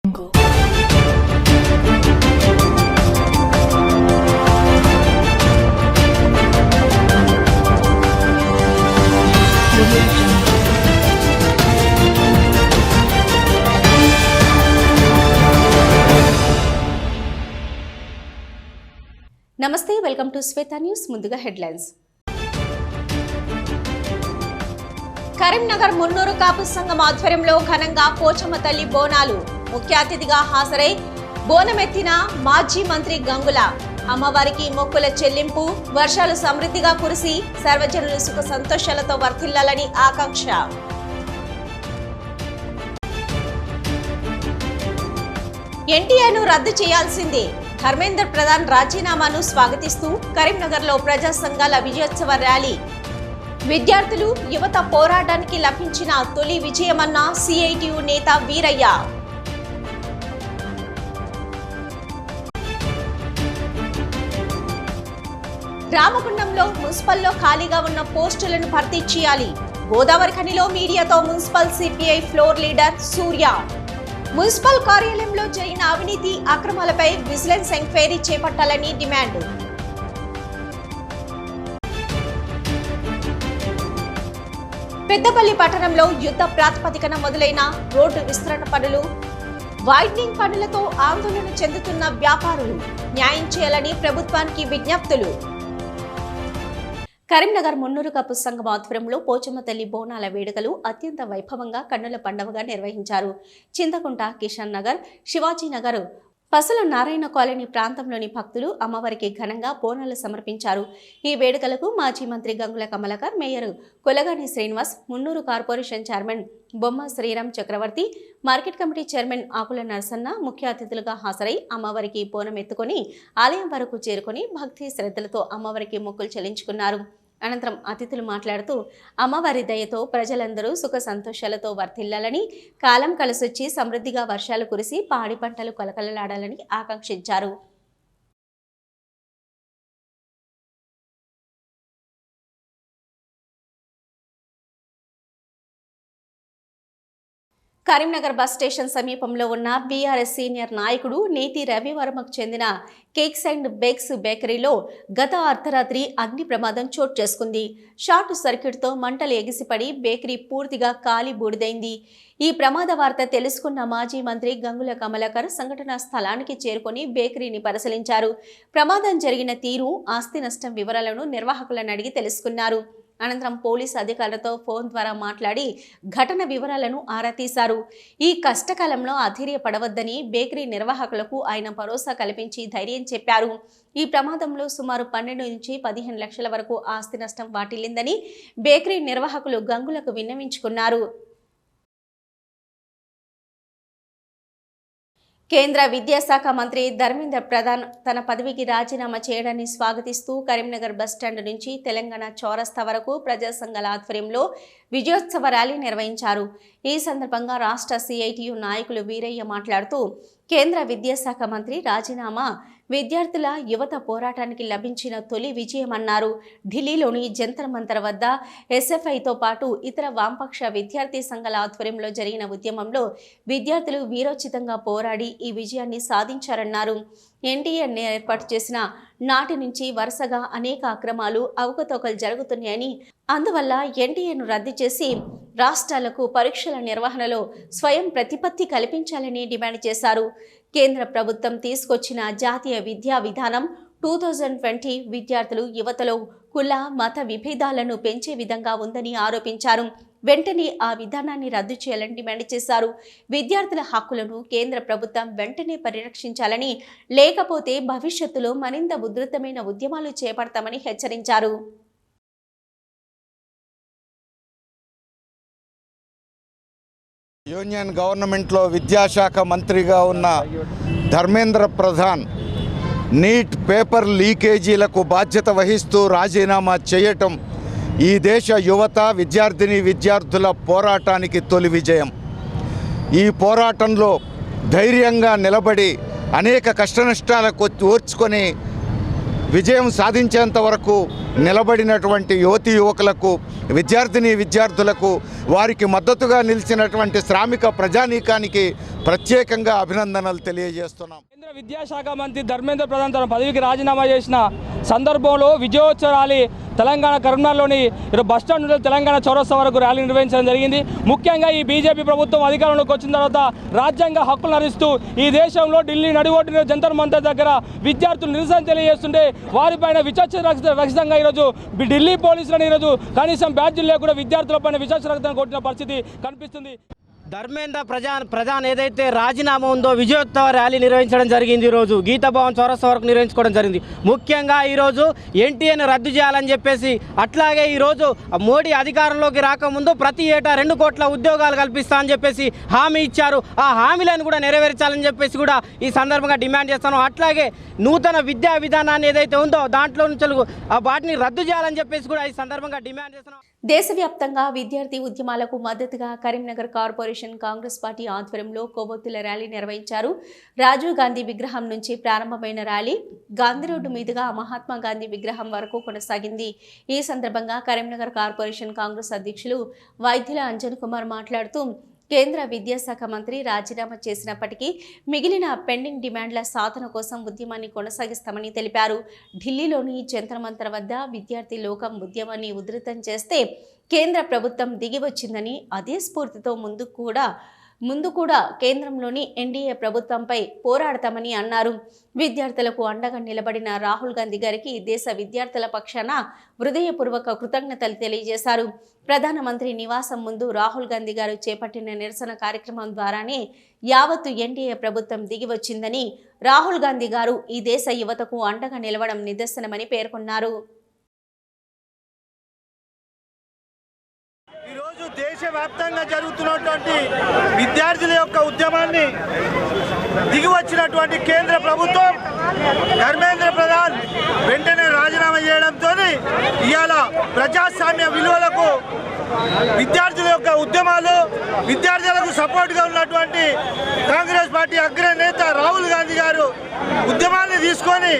నమస్తే, welcome to Shweta news. ముందుగా headlines. Karimnagar Munnuru Kapu సంఘం ఆధ్వర్యంలో ఘనంగా పోచమ్మ తల్లి బోనాలు. ముఖ్య అతిథిగా హాజరై బోనమెత్తిన మాజీ మంత్రి గంగుల. అమ్మవారికి మొక్కుల చెల్లింపు. వర్షాలు సమృద్ధిగా కురిసి సర్వజనులు సుఖ సంతోషాలతో వర్ధిల్లాలని ఆకాంక్ష. ఎన్టీఆర్ను రద్దు చేయాల్సిందే. ధర్మేంద్ర ప్రధాన్ రాజీనామాను స్వాగతిస్తూ కరీంనగర్లో ప్రజా సంఘాల విజయోత్సవ ర్యాలీ. విద్యార్థులు యువత పోరాటానికి లభించిన తొలి విజయమన్న సిఐటియు నేత వీరయ్య. రామగుండంలో మున్సిపల్లో ఖాళీగా ఉన్న పోస్టులను భర్తీ చేయాలి. గోదావరి ఖనిలో మీడియాతో మున్సిపల్ సిపిఐ ఫ్లోర్ లీడర్ సూర్య. మున్సిపల్ కార్యాలయంలో జరిగిన అవినీతి అక్రమాలపై విజిలెన్స్ ఎంక్వైరీ చేపట్టాలని డిమాండ్. పెద్దపల్లి పట్టణంలో యుద్ధ ప్రాతిపదికన మొదలైన రోడ్డు విస్తరణ పనులు, వైడనింగ్ పనులతో ఆందోళన చెందుతున్న వ్యాపారులు. న్యాయం చేయాలని ప్రభుత్వానికి విజ్ఞప్తులు. కరీంనగర్ మున్నూరు కాపు సంఘం ఆధ్వర్యంలో పోచమ్మ తల్లి బోనాల వేడుకలు అత్యంత వైభవంగా కన్నుల పండుగగా నిర్వహించారు. చింతకుంట, కిషన్ నగర్, శివాజీనగర్, పసల నారాయణ కాలనీ ప్రాంతంలోని భక్తులు అమ్మవారికి ఘనంగా బోనాలు సమర్పించారు. ఈ వేడుకలకు మాజీ మంత్రి గంగుల కమలాకర్, మేయర్ కొలగాని శ్రీనివాస్, మున్నూరు కార్పొరేషన్ చైర్మన్ బొమ్మ శ్రీరామ్ చక్రవర్తి, మార్కెట్ కమిటీ చైర్మన్ ఆకుల నరసన్న ముఖ్య అతిథులుగా హాజరై అమ్మవారికి బోనం ఎత్తుకొని ఆలయం వరకు చేరుకొని భక్తి శ్రద్ధలతో అమ్మవారికి మొక్కులు చెల్లించుకున్నారు. అనంతరం అతిథులు మాట్లాడుతూ అమ్మవారి దయతో ప్రజలందరూ సుఖ సంతోషాలతో వర్ధిల్లాలని, కాలం కలిసొచ్చి సమృద్ధిగా వర్షాలు కురిసి పాడి పంటలు కలకలలాడాలని ఆకాంక్షించారు. కరీంనగర్ బస్ స్టేషన్ సమీపంలో ఉన్న బీఆర్ఎస్ సీనియర్ నాయకుడు నేతి రవివర్మకు చెందిన కేక్స్ అండ్ బేక్స్ బేకరీలో గత అర్ధరాత్రి అగ్ని ప్రమాదం చోటు చేసుకుంది. షార్ట్ సర్క్యూట్తో మంటలు ఎగిసిపడి బేకరీ పూర్తిగా కాలి బూడిదైంది. ఈ ప్రమాద వార్త తెలుసుకున్న మాజీ మంత్రి గంగుల కమలాకర్ సంఘటనా స్థలానికి చేరుకొని బేకరీని పరిశీలించారు. ప్రమాదం జరిగిన తీరు, ఆస్తి నష్టం వివరాలను నిర్వాహకులను అడిగి తెలుసుకున్నారు. అనంతరం పోలీసు అధికారులతో ఫోన్ ద్వారా మాట్లాడి ఘటన వివరాలను ఆరా తీశారు. ఈ కష్టకాలంలో అధైర్యపడవద్దని బేకరీ నిర్వాహకులకు ఆయన భరోసా కల్పించి ధైర్యం చెప్పారు. ఈ ప్రమాదంలో సుమారు 12 నుంచి 15 లక్షల వరకు ఆస్తి నష్టం వాటిల్లిందని బేకరీ నిర్వాహకులు గంగులకు విన్నవించుకున్నారు. కేంద్ర విద్యాశాఖ మంత్రి ధర్మేంద్ర ప్రధాన్ తన పదవికి రాజీనామా చేయడాన్ని స్వాగతిస్తూ కరీంనగర్ బస్టాండ్ నుంచి తెలంగాణ చౌరస్తా వరకు ప్రజా సంఘాల ఆధ్వర్యంలో విజయోత్సవ ర్యాలీ నిర్వహించారు. ఈ సందర్భంగా రాష్ట్ర సిఐటియు నాయకులు వీరయ్య మాట్లాడుతూ కేంద్ర విద్యాశాఖ మంత్రి రాజీనామా విద్యార్థుల యువత పోరాటానికి లభించిన తొలి విజయమన్నారు. ఢిల్లీలోని జంతర్ మంతర్ వద్ద ఎస్ఎఫ్ఐతో పాటు ఇతర వామపక్ష విద్యార్థి సంఘాల ఆధ్వర్యంలో జరిగిన ఉద్యమంలో విద్యార్థులు వీరోచితంగా పోరాడి ఈ విజయాన్ని సాధించారన్నారు. ఎన్టీఆర్ ఏర్పాటు చేసిన నాటి నుంచి వరుసగా అనేక అక్రమాలు, అవకతవకలు జరుగుతున్నాయని, అందువల్ల ఎన్టీఆర్ను రద్దు చేసి రాష్ట్రాలకు పరీక్షల నిర్వహణలో స్వయం ప్రతిపత్తి కల్పించాలని డిమాండ్ చేశారు. కేంద్ర ప్రభుత్వం తీసుకొచ్చిన జాతీయ విద్యా విధానం 2020 విద్యార్థులు యువతలో కుల, మత విభేదాలను పెంచే విధంగా ఉందని ఆరోపించారు. వెంటనే ఆ విధానాన్ని రద్దు చేయాలని డిమాండ్ చేశారు. విద్యార్థుల హక్కులను కేంద్ర ప్రభుత్వం వెంటనే పరిరక్షించాలని, లేకపోతే భవిష్యత్తులో మరింత ఉధృతమైన ఉద్యమాలు చేపడతామని హెచ్చరించారు. యూనియన్ గవర్నమెంట్లో విద్యాశాఖ మంత్రిగా ఉన్న ధర్మేంద్ర ప్రధాన్ నీట్ పేపర్ లీకేజీలకు బాధ్యత వహిస్తూ రాజీనామా చేయటం ఈ దేశ యువత, విద్యార్థుల పోరాటానికి తొలి విజయం. ఈ పోరాటంలో ధైర్యంగా నిలబడి అనేక కష్టనష్టాలకు ఓర్చుకొని విజయం సాధించేంత వరకు నిలబడినటువంటి యువతీ యువకులకు, విద్యార్థులకు, వారికి మద్దతుగా నిలిచినటువంటి శ్రామిక ప్రజానీకానికి ప్రత్యేకంగా అభినందనలు తెలియజేస్తున్నాం. కేంద్ర విద్యాశాఖ మంత్రి ధర్మేంద్ర ప్రధాన్ తన పదవికి రాజీనామా చేసిన సందర్భంలో విజయోత్సవ ర్యాలీ తెలంగాణ కరీంనగర్లోని బస్టాండ్ నుండి తెలంగాణ చౌరస్తా వరకు ర్యాలీ నిర్వహించడం జరిగింది. ముఖ్యంగా ఈ బీజేపీ ప్రభుత్వం అధికారంలోకి వచ్చిన తర్వాత రాజ్యాంగ హక్కులను హరిస్తూ ఈ దేశంలో ఢిల్లీ నడిబొడ్డున జంతర్ మంతర్ దగ్గర విద్యార్థులు నిరసన తెలియజేస్తుంటే వారిపైన విచక్షణరహితంగా ఈరోజు ఢిల్లీ పోలీసులను ఈరోజు కనీసం బ్యాడ్జీలు లేకుండా విద్యార్థులపైన విచక్షణరహితంగా కొట్టిన పరిస్థితి కనిపిస్తుంది. ధర్మేంద్ర ప్రధాన్ ఏదైతే రాజీనామా ఉందో విజయోత్సవ ర్యాలీ నిర్వహించడం జరిగింది. ఈరోజు గీతాభవన్ చౌరస్తా వరకు నిర్వహించుకోవడం జరిగింది. ముఖ్యంగా ఈరోజు ఎన్టీఏను రద్దు చేయాలని చెప్పేసి, అట్లాగే ఈరోజు మోడీ అధికారంలోకి రాకముందు ప్రతి ఏటా 2 కోట్ల ఉద్యోగాలు కల్పిస్తా అని చెప్పేసి హామీ ఇచ్చారు. ఆ హామీలను కూడా నెరవేర్చాలని చెప్పేసి కూడా ఈ సందర్భంగా డిమాండ్ చేస్తాను. అట్లాగే నూతన విద్యా విధానాన్ని ఏదైతే ఉందో దాంట్లో నుంచి వాటిని రద్దు చేయాలని చెప్పేసి కూడా ఈ సందర్భంగా డిమాండ్ చేస్తున్నాం. దేశవ్యాప్తంగా విద్యార్థి ఉద్యమాలకు మద్దతుగా కరీంనగర్ కార్పొరేషన్ కాంగ్రెస్ పార్టీ ఆధ్వర్యంలో కొవ్వొత్తుల ర్యాలీ నిర్వహించారు. రాజీవ్ గాంధీ విగ్రహం నుంచి ప్రారంభమైన ర్యాలీ గాంధీ రోడ్డు మీదుగా మహాత్మా గాంధీ విగ్రహం వరకు కొనసాగింది. ఈ సందర్భంగా కరీంనగర్ కార్పొరేషన్ కాంగ్రెస్ అధ్యక్షులు వైద్యుల అంజన్ కుమార్ మాట్లాడుతూ, కేంద్ర విద్యాశాఖ మంత్రి రాజీనామా చేసినప్పటికీ మిగిలిన పెండింగ్ డిమాండ్ల సాధన కోసం ఉద్యమాన్ని కొనసాగిస్తామని తెలిపారు. ఢిల్లీలోని జంతర్ మంతర్ వద్ద విద్యార్థి లోకం ఉద్యమాన్ని ఉధృతం చేస్తే కేంద్ర ప్రభుత్వం దిగివచ్చిందని, అదే స్ఫూర్తితో ముందు కూడా కేంద్రంలోని ఎన్డీఏ ప్రభుత్వంపై పోరాడతామని అన్నారు. విద్యార్థులకు అండగా నిలబడిన రాహుల్ గాంధీ గారికి దేశ విద్యార్థుల పక్షాన హృదయపూర్వక కృతజ్ఞతలు తెలియజేశారు. ప్రధానమంత్రి నివాసం ముందు రాహుల్ గాంధీ గారు చేపట్టిన నిరసన కార్యక్రమం ద్వారానే యావత్తు ఎన్డీఏ ప్రభుత్వం దిగివచ్చిందని, రాహుల్ గాంధీ గారు ఈ దేశ యువతకు అండగా నిలవడం నిదర్శనమని పేర్కొన్నారు. ఈరోజు దేశవ్యాప్తంగా జరుగుతున్నటువంటి విద్యార్థుల యొక్క ఉద్యమాన్ని దిగివచ్చినటువంటి కేంద్ర ప్రభుత్వం ధర్మేంద్ర ప్రధాన్ వెంటనే రాజీనామా చేయడంతో ఇవాళ ప్రజాస్వామ్య విలువలకు విద్యార్థుల యొక్క ఉద్యమాలు, విద్యార్థులకు సపోర్ట్గా ఉన్నటువంటి కాంగ్రెస్ పార్టీ అగ్రనేత రాహుల్ గాంధీ గారు ఉద్యమాన్ని తీసుకొని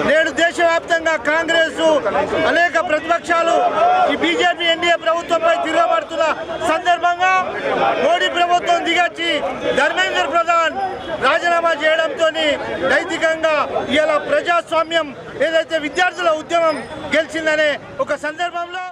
నేడు దేశవ్యాప్తంగా కాంగ్రెస్ అనేక ప్రతిపక్షాలు ఈ బీజేపీ ఎన్డీఏ ప్రభుత్వంపై తిరగబడుతున్న సందర్భంగా మోడీ ప్రభుత్వం దిగొచ్చి ధర్మేంద్ర ప్రధాన్ రాజీనామా చేయడంతో నైతికంగా ఇలా ప్రజాస్వామ్యం ఏదైతే విద్యార్థుల ఉద్యమం గెలిచిందనే ఒక సందర్భంలో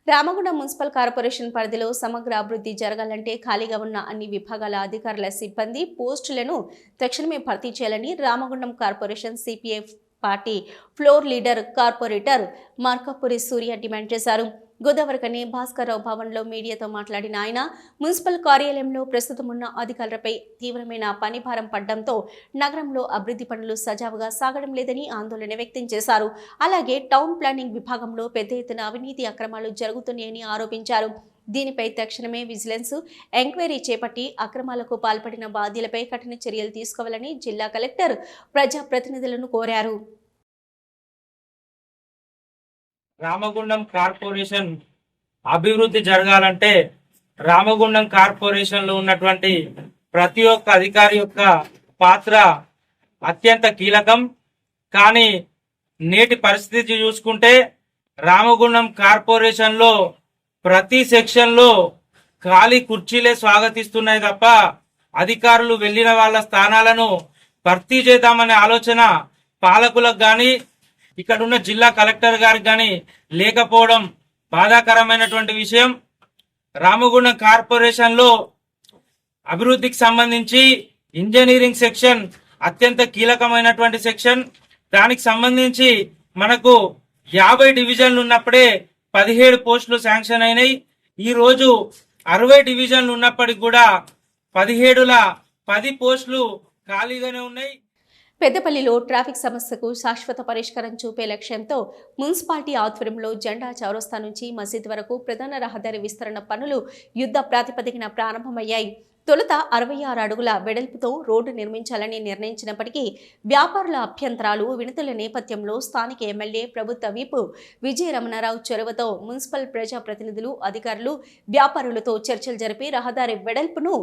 రామగుండం మున్సిపల్ కార్పొరేషన్ పరిధిలో సమగ్ర అభివృద్ధి జరగాలంటే ఖాళీగా ఉన్న అన్ని విభాగాల అధికారుల సిబ్బంది పోస్టులను తక్షణమే భర్తీ చేయాలని Ramagundam corporation CPI party floor leader corporator Markapuri Surya demand చేశారు. గోదావరికని భాస్కర్రావు భవన్లో మీడియాతో మాట్లాడిన ఆయన, మున్సిపల్ కార్యాలయంలో ప్రస్తుతం ఉన్న అధికారులపై తీవ్రమైన పనిభారం పడడంతో నగరంలో అభివృద్ధి పనులు సజావుగా సాగడం లేదని ఆందోళన వ్యక్తం చేశారు. అలాగే టౌన్ ప్లానింగ్ విభాగంలో పెద్ద ఎత్తున అవినీతి అక్రమాలు జరుగుతున్నాయని ఆరోపించారు. దీనిపై తక్షణమే విజిలెన్స్ ఎంక్వైరీ చేపట్టి అక్రమాలకు పాల్పడిన బాధ్యులపై కఠిన చర్యలు తీసుకోవాలని జిల్లా కలెక్టర్ ప్రజాప్రతినిధులను కోరారు. రామగుండం కార్పొరేషన్ అభివృద్ధి జరగాలంటే రామగుండం కార్పొరేషన్లో ఉన్నటువంటి ప్రతి ఒక్క అధికారి యొక్క పాత్ర అత్యంత కీలకం. కానీ నేటి పరిస్థితి చూసుకుంటే రామగుండం కార్పొరేషన్లో ప్రతి సెక్షన్లో ఖాళీ కుర్చీలే స్వాగతిస్తున్నాయి తప్ప అధికారులు వెళ్ళిన వాళ్ళ స్థానాలను భర్తీ చేద్దామనే ఆలోచన పాలకులకు కానీ ఇక్కడ ఉన్న జిల్లా కలెక్టర్ గారికి కానీ లేకపోవడం బాధాకరమైనటువంటి విషయం. రామగుండం కార్పొరేషన్లో అభివృద్ధికి సంబంధించి ఇంజనీరింగ్ సెక్షన్ అత్యంత కీలకమైనటువంటి సెక్షన్. దానికి సంబంధించి మనకు 50 డివిజన్లు ఉన్నప్పుడే 17 పోస్టులు శాంక్షన్ అయినాయి. ఈ రోజు 60 డివిజన్లు ఉన్నప్పటికీ కూడా 17ల 10 పోస్టులు ఖాళీగానే ఉన్నాయి. పెద్దపల్లిలో ట్రాఫిక్ సమస్యకు శాశ్వత పరిష్కారం చూపే లక్ష్యంతో మున్సిపాలిటీ ఆధ్వర్యంలో జెండా చౌరస్తా నుంచి మసీద్ వరకు ప్రధాన రహదారి విస్తరణ పనులు యుద్ధ ప్రాతిపదికన ప్రారంభమయ్యాయి. తొలుత 66 అడుగుల వెడల్పుతో రోడ్డు నిర్మించాలని నిర్ణయించినప్పటికీ వ్యాపారుల అభ్యంతరాలు, వినతుల నేపథ్యంలో స్థానిక ఎమ్మెల్యే ప్రభుత్వ విప్ విజయ రమణారావు చొరవతో మున్సిపల్ ప్రజాప్రతినిధులు, అధికారులు, వ్యాపారులతో చర్చలు జరిపి రహదారి వెడల్పును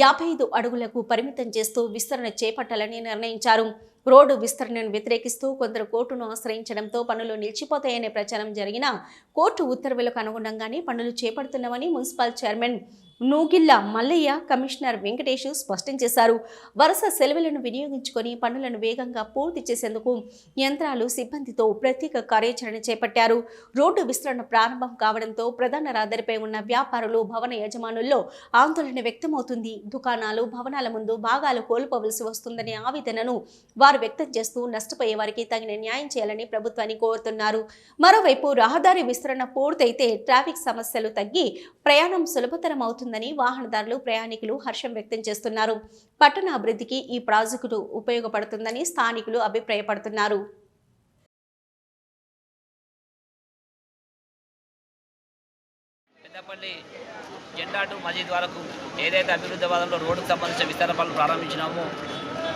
55 అడుగులకు పరిమితం చేస్తూ విస్తరణ చేపట్టాలని నిర్ణయించారు. రోడ్డు విస్తరణను వ్యతిరేకిస్తూ కొందరు కోర్టును ఆశ్రయించడంతో పనులు నిలిచిపోతాయనే ప్రచారం జరిగినా కోర్టు ఉత్తర్వులకు అనుగుణంగానే పనులు చేపడుతున్నామని municipal chairman Nugilla Mallaiah, commissioner Venkatesh స్పష్టం చేశారు. వరుస సెలవులను వినియోగించుకొని పనులను వేగంగా పూర్తి చేసేందుకు యంత్రాలు, సిబ్బందితో ప్రత్యేక కార్యాచరణ చేపట్టారు. రోడ్డు విస్తరణ ప్రారంభం కావడంతో ప్రధాన రహదారిపై ఉన్న వ్యాపారులు, భవన యజమానుల్లో ఆందోళన వ్యక్తమవుతుంది. దుకాణాలు, భవనాల ముందు భాగాలు కోల్పోవలసి వస్తుందనే ఆవేదనను వారు వ్యక్తం చేస్తూ నష్టపోయే వారికి తగిన న్యాయం చేయాలని ప్రభుత్వాన్ని కోరుతున్నారు. మరోవైపు రహదారి విస్తరణ పూర్తయితే ట్రాఫిక్ సమస్యలు తగ్గి ప్రయాణం సులభతరం అవుతుందని వాహనదారులు, ప్రయాణికులు హర్షం వ్యక్తం చేస్తున్నారు. పట్టణ అభివృద్ధికి ఈ ప్రాజెక్టు ఉపయోగపడుతుందని స్థానికులు అభిప్రాయపడుతున్నారు. పెద్దపల్లి జెండా టు మజీద్ వరకు ఏదైతే అభివృద్ధి వాదంలో రోడ్డుకు సంబంధించిన విస్తరణ పనులు ప్రారంభించినామో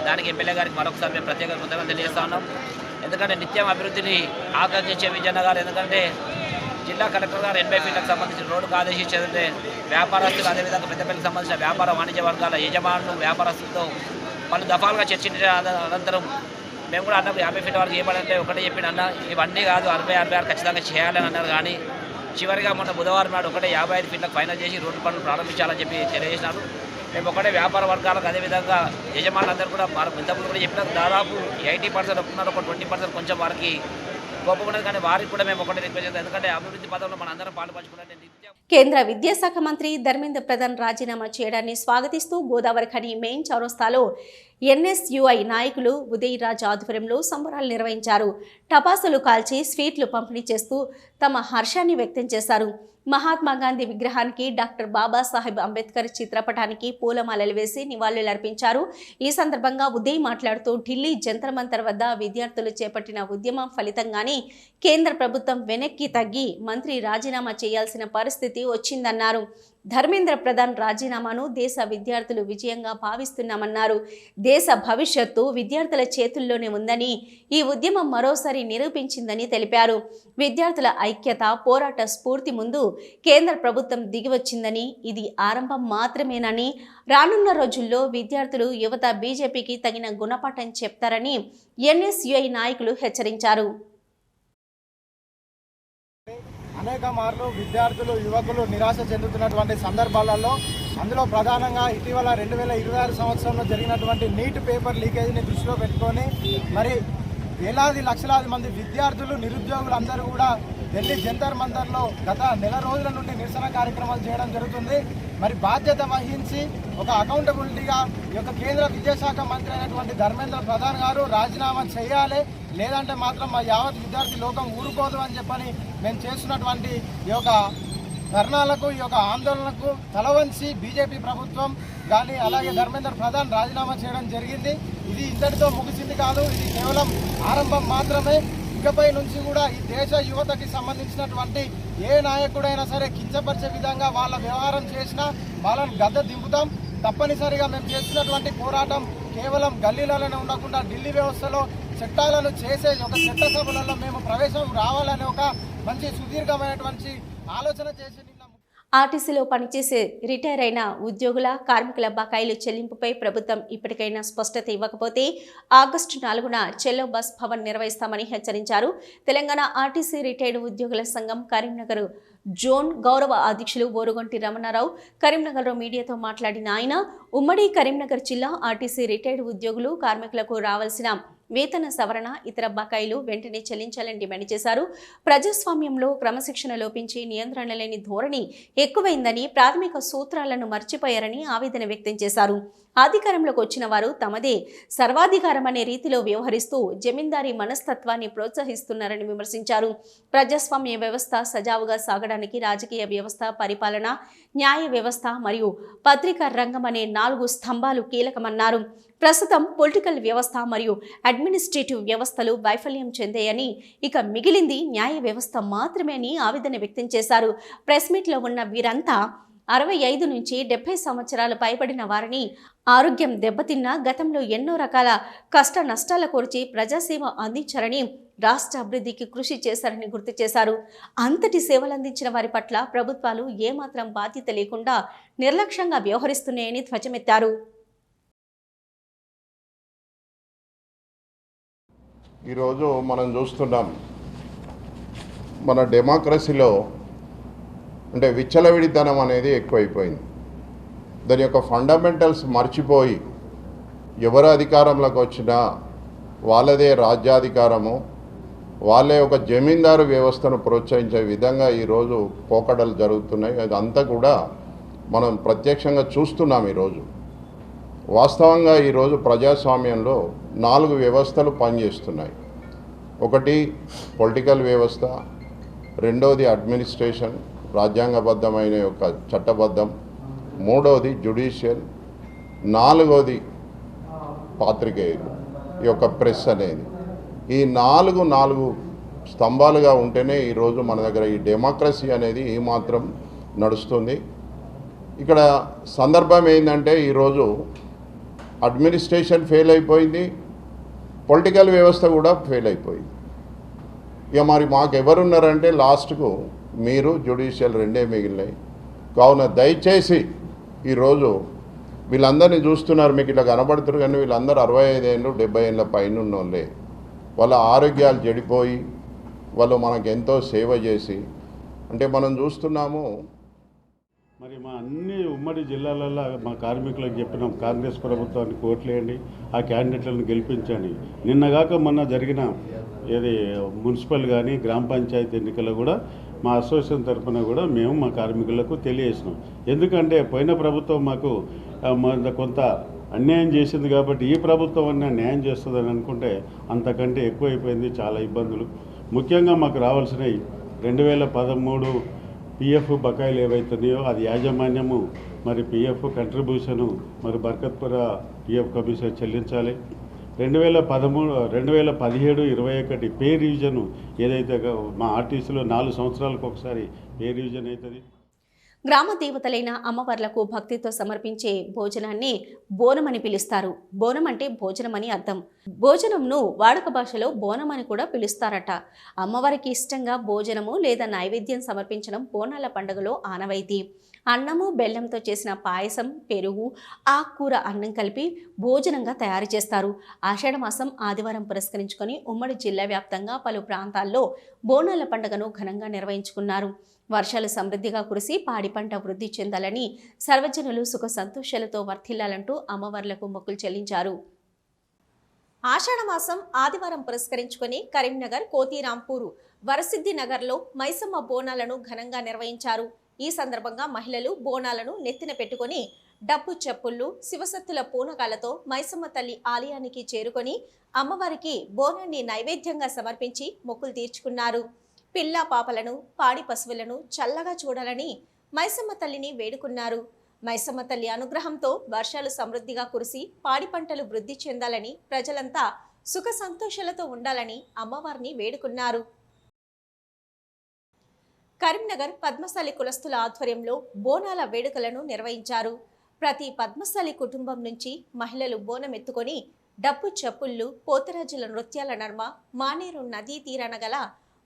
దానికి ఎమ్మెల్యే గారికి మరొకసారి మేము ప్రత్యేక కృతజ్ఞతలు తెలియజేస్తా ఉన్నాం. ఎందుకంటే నిత్యం అభివృద్ధిని ఆకాంక్షించే విజయన్న గారు, ఎందుకంటే జిల్లా కలెక్టర్ గారు 80 ఫీట్లకు సంబంధించిన రోడ్డుకు ఆదేశించేదంటే వ్యాపారస్తులు, అదేవిధంగా పెద్దపల్లికి సంబంధించిన వ్యాపార వాణిజ్య వర్గాల యజమానులు, వ్యాపారస్తులతో పలు దఫాలుగా చర్చించిన అనంతరం మేము కూడా అన్నప్పుడు 50 ఫీట్ల వరకు ఏమంటే ఒకటే చెప్పిన అన్న ఇవన్నీ కాదు 60-66 ఖచ్చితంగా చేయాలని అన్నారు. కానీ చివరిగా మొన్న బుధవారం నాడు ఒకటే 55 ఫీట్లకు ఫైనల్ చేసి రోడ్డు పనులు ప్రారంభించాలని చెప్పి తెలియజేసినారు. మేము ఒకటే వ్యాపార వర్గాలకు, అదేవిధంగా యజమానులందరూ కూడా ఇంతకుముందు కూడా చెప్పిన దాదాపు 80% ఒప్పుకున్నారు, ఒక 20% కొంచెం వారికి కోపం ఉన్నది. కానీ వారికి కూడా మేము ఒకటే రిక్వెస్ట్ చేస్తాం, ఎందుకంటే అభివృద్ధి పదంలో మన అందరం పాల్పంచుకున్నట్టు. కేంద్ర విద్యాశాఖ మంత్రి ధర్మేంద్ర ప్రధాన్ రాజీనామా చేయడాన్ని స్వాగతిస్తూ గోదావరి ఖని మెయిన్ చౌరస్తాలో NSUI నాయకులు ఉదయ్ రాజ్ ఆధ్వర్యంలో సంబరాలు నిర్వహించారు. టపాసులు కాల్చి స్వీట్లు పంపిణీ చేస్తూ తమ హర్షాన్ని వ్యక్తం చేశారు. మహాత్మా గాంధీ విగ్రహానికి, డాక్టర్ బాబాసాహెబ్ అంబేద్కర్ చిత్రపటానికి పూలమాలలు వేసి నివాళులర్పించారు. ఈ సందర్భంగా ఉదయ్ మాట్లాడుతూ ఢిల్లీ జంతర్ మంతర్ వద్ద విద్యార్థులు చేపట్టిన ఉద్యమం ఫలితంగానే కేంద్ర ప్రభుత్వం వెనక్కి తగ్గి మంత్రి రాజీనామా చేయాల్సిన పరిస్థితి వచ్చిందన్నారు. ధర్మేంద్ర ప్రధాన్ రాజీనామాను దేశ విద్యార్థులు విజయంగా భావిస్తున్నామన్నారు. దేశ భవిష్యత్తు విద్యార్థుల చేతుల్లోనే ఉందని, ఈ ఉద్యమం మరోసారి నిరూపించిందని తెలిపారు. విద్యార్థుల ఐక్యత, పోరాట స్ఫూర్తి ముందు కేంద్ర ప్రభుత్వం దిగివచ్చిందని, ఇది ఆరంభం మాత్రమేనని, రానున్న రోజుల్లో విద్యార్థులు, యువత బీజేపీకి తగిన గుణపాఠం చెప్తారని NSUI నాయకులు హెచ్చరించారు. అనేక మార్లు విద్యార్థులు, యువకులు నిరాశ చెందుతున్నటువంటి సందర్భాలలో అందులో ప్రధానంగా ఇటీవల 2026 సంవత్సరంలో జరిగినటువంటి నీట్ పేపర్ లీకేజీని దృష్టిలో పెట్టుకొని మరి వేలాది లక్షలాది మంది విద్యార్థులు, నిరుద్యోగులు అందరూ కూడా ఢిల్లీ జంతర్ మంతర్లో గత నెల రోజుల నుండి నిరసన కార్యక్రమాలు చేయడం జరుగుతుంది. మరి బాధ్యత వహించి ఒక అకౌంటబిలిటీగా ఈ యొక్క కేంద్ర విద్యాశాఖ మంత్రి అయినటువంటి ధర్మేంద్ర ప్రధాన్ గారు రాజీనామా చేయాలి, లేదంటే మాత్రం మా యావత్ విద్యార్థి లోకం ఊరుకోదు అని చెప్పని మేము చేస్తున్నటువంటి ఈ యొక్క ధర్నాలకు, ఈ యొక్క ఆందోళనకు తలవంచి బీజేపీ ప్రభుత్వం కానీ అలాగే ధర్మేంద్ర ప్రధాన్ రాజీనామా చేయడం జరిగింది. ఇది ఇంతటితో ముగిసింది కాదు, ఇది కేవలం ఆరంభం మాత్రమే. ఇకపై నుంచి కూడా ఈ దేశ యువతకి సంబంధించినటువంటి ఏ నాయకుడైనా సరే కించపరిచే విధంగా వాళ్ళ వ్యవహారం చేసినా వాళ్ళని గద్దె దింపుతాం. తప్పనిసరిగా మేము చేస్తున్నటువంటి పోరాటం కేవలం గల్లీలలోనే ఉండకుండా ఢిల్లీ వ్యవస్థలో చట్టాలను చేసే ఒక చట్టసభలలో మేము ప్రవేశం రావాలనే ఒక మంచి సుదీర్ఘమైనటువంటి ఆలోచన చేసి ఆర్టీసీలో పనిచేసే రిటైర్ అయిన ఉద్యోగుల, కార్మికుల బకాయిలు చెల్లింపుపై ప్రభుత్వం ఇప్పటికైనా స్పష్టత ఇవ్వకపోతే ఆగస్టు 4న చెల్లో బస్ భవన్ నిర్వహిస్తామని హెచ్చరించారు. తెలంగాణ ఆర్టీసీ రిటైర్డ్ ఉద్యోగుల సంఘం కరీంనగర్ జోన్ గౌరవ అధ్యక్షులు ఓరుగంటి రమణారావు కరీంనగర్లో మీడియాతో మాట్లాడిన ఆయన, ఉమ్మడి కరీంనగర్ జిల్లా ఆర్టీసీ రిటైర్డ్ ఉద్యోగులు, కార్మికులకు రావాల్సిన వేతన సవరణ, ఇతర బకాయిలు వెంటనే చెల్లించాలని డిమాండ్ చేశారు. ప్రజాస్వామ్యంలో క్రమశిక్షణ లోపించి నియంత్రణ లేని ధోరణి ఎక్కువైందని, ప్రాథమిక సూత్రాలను మర్చిపోయారని ఆవేదన వ్యక్తం చేశారు. అధికారంలోకి వచ్చిన వారు తమదే సర్వాధికారం అనే రీతిలో వ్యవహరిస్తూ జమీందారీ మనస్తత్వాన్ని ప్రోత్సహిస్తున్నారని విమర్శించారు. ప్రజాస్వామ్య వ్యవస్థ సజావుగా సాగడానికి రాజకీయ వ్యవస్థ, పరిపాలన, న్యాయ వ్యవస్థ మరియు పత్రికా రంగం అనే 4 స్తంభాలు కీలకమన్నారు. ప్రస్తుతం పొలిటికల్ వ్యవస్థ మరియు అడ్మినిస్ట్రేటివ్ వ్యవస్థలు వైఫల్యం చెందాయని, ఇక మిగిలింది న్యాయ వ్యవస్థ మాత్రమే అని ఆవేదన వ్యక్తం చేశారు. ప్రెస్ మీట్లో ఉన్న వీరంతా 65 నుంచి 70 సంవత్సరాలు పైబడిన వారిని, ఆరోగ్యం దెబ్బతిన్న గతంలో ఎన్నో రకాల కష్ట నష్టాల కోర్చి ప్రజాసేవ అందించారని, రాష్ట్ర అభివృద్ధికి కృషి చేశారని గుర్తు చేశారు. అంతటి సేవలందించిన వారి పట్ల ప్రభుత్వాలు ఏమాత్రం బాధ్యత లేకుండా నిర్లక్ష్యంగా వ్యవహరిస్తున్నాయని ధ్వజమెత్తారు. ఈరోజు మనం చూస్తున్నాం, మన డెమోక్రసీలో అంటే విచ్చలవిడితనం అనేది ఎక్కువైపోయింది. దాని యొక్క ఫండమెంటల్స్ మర్చిపోయి ఎవరు అధికారంలోకి వచ్చినా వాళ్ళదే రాజ్యాధికారము, వాళ్ళే ఒక జమీందారు వ్యవస్థను ప్రోత్సహించే విధంగా ఈరోజు పోకడలు జరుగుతున్నాయి. అదంతా కూడా మనం ప్రత్యక్షంగా చూస్తున్నాం. ఈరోజు వాస్తవంగా ఈరోజు ప్రజాస్వామ్యంలో 4 వ్యవస్థలు పనిచేస్తున్నాయి. ఒకటి పొలిటికల్ వ్యవస్థ, రెండవది అడ్మినిస్ట్రేషన్ రాజ్యాంగబద్ధమైన యొక్క చట్టబద్ధం, మూడవది జ్యుడిషియల్, నాలుగవది పాత్రికేయులు ఈ యొక్క ప్రెస్ అనేది. ఈ నాలుగు స్తంభాలుగా ఉంటేనే ఈరోజు మన దగ్గర ఈ డెమోక్రసీ అనేది ఏమాత్రం నడుస్తుంది. ఇక్కడ సందర్భం ఏంటంటే ఈరోజు అడ్మినిస్ట్రేషన్ ఫెయిల్ అయిపోయింది, పొలిటికల్ వ్యవస్థ కూడా ఫెయిల్ అయిపోయింది. ఇక మరి మాకు ఎవరున్నారంటే లాస్ట్కు మీరు జ్యుడిషియల్ రెండే మిగిలినాయి. కావున దయచేసి ఈరోజు వీళ్ళందరినీ చూస్తున్నారు, మీకు ఇట్లా కనబడుతున్నారు, కానీ వీళ్ళందరూ 65 ఏళ్ళు 70 ఏళ్ళ పైన ఉన్నోళ్ళే. వాళ్ళ ఆరోగ్యాలు చెడిపోయి వాళ్ళు మనకు ఎంతో సేవ చేసి, అంటే మనం చూస్తున్నాము. మరి మా అన్ని ఉమ్మడి జిల్లాలలో మా కార్మికులకు చెప్పినాం, కాంగ్రెస్ ప్రభుత్వానికి ఓట్లేయండి, ఆ క్యాండిడేట్లను గెలిపించండి. నిన్నగాక మొన్న జరిగిన మున్సిపల్ కానీ గ్రామ పంచాయతీ ఎన్నికల్లో కూడా మా అసోసియేషన్ తరఫున కూడా మేము మా కార్మికులకు తెలియజేసినాం. ఎందుకంటే పోయిన ప్రభుత్వం మాకు కొంత అన్యాయం చేసింది కాబట్టి ఈ ప్రభుత్వం అన్న న్యాయం చేస్తుందని అనుకుంటే అంతకంటే ఎక్కువైపోయింది. చాలా ఇబ్బందులు. ముఖ్యంగా మాకు రావాల్సినవి 2013 పిఎఫ్ బకాయిలు ఏవైతున్నాయో అది యాజమాన్యము మరి పిఎఫ్ కంట్రిబ్యూషను మరి బర్కత్పుర పిఎఫ్ కమిషన్ చెల్లించాలి. 2017, 21 పే రివిజను ఏదైతే మా ఆర్టీసీలో 4 సంవత్సరాలకు ఒకసారి పే రివిజన్ అవుతుంది. గ్రామ దేవతలైన అమ్మవార్లకు భక్తితో సమర్పించే భోజనాన్ని బోనమని పిలుస్తారు. బోనం అంటే భోజనం అని అర్థం. భోజనంను వాడుక భాషలో బోనం అని కూడా పిలుస్తారట. అమ్మవారికి ఇష్టంగా భోజనము లేదా నైవేద్యం సమర్పించడం బోనాల పండుగలో ఆనవాయితీ. అన్నము బెల్లంతో చేసిన పాయసం, పెరుగు, ఆకుకూర అన్నం కలిపి భోజనంగా తయారు చేస్తారు. ఆషాఢమాసం ఆదివారం పురస్కరించుకొని ఉమ్మడి జిల్లా వ్యాప్తంగా పలు ప్రాంతాల్లో బోనాల పండుగను ఘనంగా నిర్వహించుకున్నారు. వర్షాలు సమృద్ధిగా కురిసి పాడి పంట వృద్ధి చెందాలని, సర్వజనులు సుఖ సంతోషాలతో వర్ధిల్లాలంటూ అమ్మవార్లకు మొక్కులు చెల్లించారు. ఆషాఢమాసం ఆదివారం పురస్కరించుకొని కరీంనగర్, కోతిరాంపూరు, వరసిద్ధి నగర్లో మైసమ్మ బోనాలను ఘనంగా నిర్వహించారు. ఈ సందర్భంగా మహిళలు బోనాలను నెత్తిన పెట్టుకొని డప్పు చెప్పుళ్ళు, శివసత్తుల పూనకాలతో మైసమ్మ తల్లి ఆలయానికి చేరుకొని అమ్మవారికి బోనాన్ని నైవేద్యంగా సమర్పించి మొక్కులు తీర్చుకున్నారు. పిల్లా పాపలను, పాడి పశువులను చల్లగా చూడాలని మైసమ్మ తల్లిని వేడుకున్నారు. మైసమ్మ తల్లి అనుగ్రహంతో వర్షాలు సమృద్ధిగా కురిసి పాడి పంటలు వృద్ధి చెందాలని, ప్రజలంతా సుఖ సంతోషాలతో ఉండాలని అమ్మవారిని వేడుకున్నారు. కరీంనగర్ పద్మశాలి కులస్తుల ఆధ్వర్యంలో బోనాల వేడుకలను నిర్వహించారు. ప్రతి పద్మశాలి కుటుంబం నుంచి మహిళలు బోనం ఎత్తుకొని డప్పు చప్పుళ్ళు, పోతరాజుల నృత్యాల నర్మ మానేరు నదీ తీరాన గల